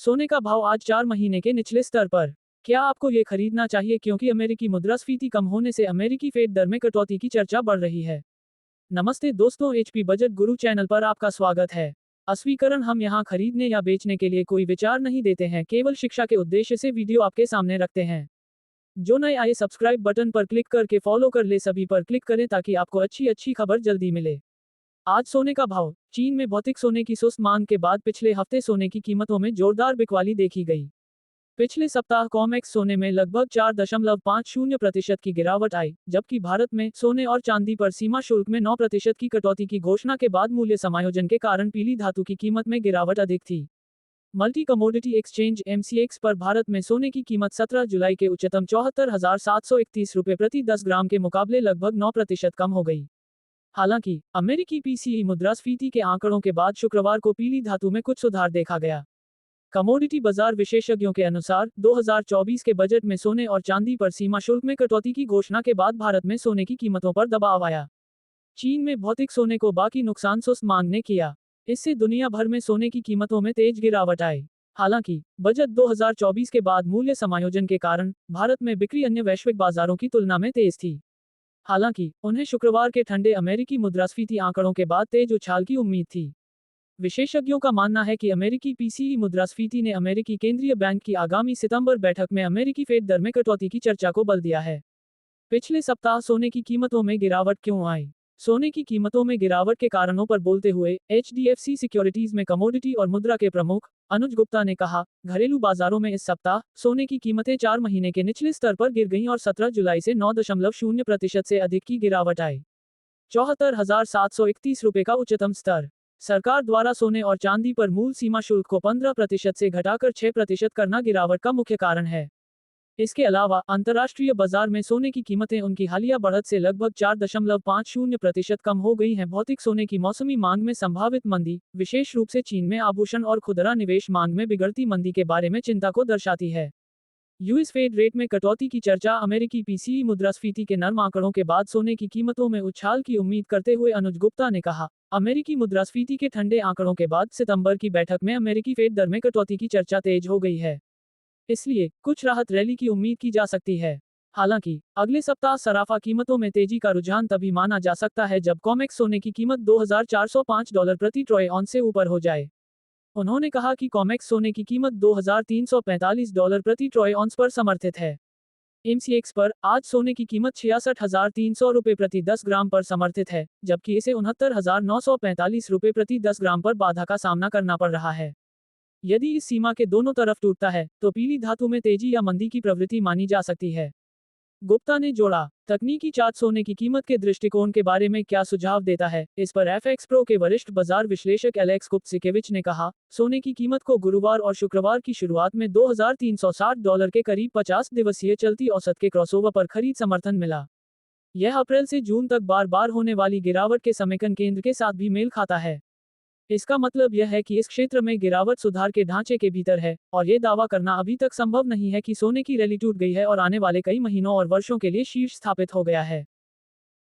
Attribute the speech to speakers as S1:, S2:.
S1: सोने का भाव आज 4 महीने के निचले स्तर पर। क्या आपको ये खरीदना चाहिए क्योंकि अमेरिकी मुद्रास्फीति कम होने से अमेरिकी फेड दर में कटौती की चर्चा बढ़ रही है। नमस्ते दोस्तों, एचपी बजट गुरु चैनल पर आपका स्वागत है। अस्वीकरण, हम यहाँ खरीदने या बेचने के लिए कोई विचार नहीं देते हैं, केवल शिक्षा के उद्देश्य से वीडियो आपके सामने रखते हैं। जो नए आए सब्सक्राइब बटन पर क्लिक करके फॉलो कर ले, सभी पर क्लिक करें ताकि आपको अच्छी खबर जल्दी मिले। आज सोने का भाव। चीन में भौतिक सोने की सुस्त मांग के बाद पिछले हफ्ते सोने की कीमतों में जोरदार बिकवाली देखी गई। पिछले सप्ताह कॉमेक्स सोने में लगभग 4.50% की गिरावट आई, जबकि भारत में सोने और चांदी पर सीमा शुल्क में 9% की कटौती की घोषणा के बाद मूल्य समायोजन के कारण पीली धातु की कीमत में गिरावट अधिक थी। मल्टी कमोडिटी एक्सचेंज एमसीएक्स पर भारत में सोने की कीमत 17 जुलाई के उच्चतम 74,731 रुपये प्रति 10 ग्राम के मुकाबले लगभग 9% कम हो गई। हालांकि अमेरिकी पीसीई मुद्रास्फीति के आंकड़ों के बाद शुक्रवार को पीली धातु में कुछ सुधार देखा गया। कमोडिटी बाजार विशेषज्ञों के अनुसार 2024 के बजट में सोने और चांदी पर सीमा शुल्क में कटौती की घोषणा के बाद भारत में सोने की कीमतों पर दबाव आया। चीन में भौतिक सोने को बाकी नुकसान सुस्त मांग ने किया। इससे दुनिया भर में सोने की कीमतों में तेज गिरावट आई। हालांकि बजट 2024 के बाद मूल्य समायोजन के कारण भारत में बिक्री अन्य वैश्विक बाजारों की तुलना में तेज थी। हालांकि उन्हें शुक्रवार के ठंडे अमेरिकी मुद्रास्फीति आंकड़ों के बाद तेज उछाल की उम्मीद थी। विशेषज्ञों का मानना है कि अमेरिकी पीसीई मुद्रास्फीति ने अमेरिकी केंद्रीय बैंक की आगामी सितंबर बैठक में अमेरिकी फेड दर में कटौती की चर्चा को बल दिया है। पिछले सप्ताह सोने की कीमतों में गिरावट क्यों आई? सोने की कीमतों में गिरावट के कारणों पर बोलते हुए एचडीएफसी सिक्योरिटीज में कमोडिटी और मुद्रा के प्रमुख अनुज गुप्ता ने कहा, घरेलू बाजारों में इस सप्ताह सोने की कीमतें 4 महीने के निचले स्तर पर गिर गईं और 17 जुलाई से 9.0% से अधिक की गिरावट आई। 74,731 रुपये का उच्चतम स्तर। सरकार द्वारा सोने और चांदी पर मूल सीमा शुल्क को 15% से घटाकर 6% करना गिरावट का मुख्य कारण है। इसके अलावा अंतर्राष्ट्रीय बाजार में सोने की कीमतें उनकी हालिया बढ़त से लगभग 4.50% कम हो गई हैं। भौतिक सोने की मौसमी मांग में संभावित मंदी, विशेष रूप से चीन में आभूषण और खुदरा निवेश मांग में बिगड़ती मंदी के बारे में चिंता को दर्शाती है। यूएस फेड रेट में कटौती की चर्चा। अमेरिकी पीसीई मुद्रास्फीति के नरम आंकड़ों के बाद सोने की कीमतों में उछाल की उम्मीद करते हुए अनुज गुप्ता ने कहा, अमेरिकी मुद्रास्फीति के ठंडे आंकड़ों के बाद सितंबर की बैठक में अमेरिकी फेड दर में कटौती की चर्चा तेज हो गई है। इसलिए कुछ राहत रैली की उम्मीद की जा सकती है। हालांकि अगले सप्ताह सराफा कीमतों में तेजी का रुझान तभी माना जा सकता है जब कॉमेक्स सोने की कीमत $2,405 प्रति ट्रॉय ऑन्स से ऊपर हो जाए। उन्होंने कहा कि कॉमेक्स सोने की कीमत $2,345 प्रति ट्रॉय ऑन्स पर समर्थित है। एमसीएक्स पर आज सोने की कीमत 66,300 रुपये प्रति 10 ग्राम पर समर्थित है, जबकि इसे 69,945 रुपये प्रति 10 ग्राम पर बाधा का सामना करना पड़ रहा है। यदि इस सीमा के दोनों तरफ टूटता है तो पीली धातु में तेजी या मंदी की प्रवृत्ति मानी जा सकती है। गुप्ता ने जोड़ा, तकनीकी चार्ट सोने की कीमत के दृष्टिकोण के बारे में क्या सुझाव देता है? इस पर एफएक्स प्रो के वरिष्ठ बाजार विश्लेषक एलेक्स कुप्सिकेविच ने कहा, सोने की कीमत को गुरुवार और शुक्रवार की शुरुआत में $2,360 के करीब 50 दिवसीय चलती औसत के क्रॉसओवर पर खरीद समर्थन मिला। यह अप्रैल से जून तक बार बार होने वाली गिरावट के समेकन केंद्र के साथ भी मेल खाता है। इसका मतलब यह है कि इस क्षेत्र में गिरावट सुधार के ढांचे के भीतर है, और ये दावा करना अभी तक संभव नहीं है कि सोने की रैली टूट गई है और आने वाले कई महीनों और वर्षों के लिए शीर्ष स्थापित हो गया है।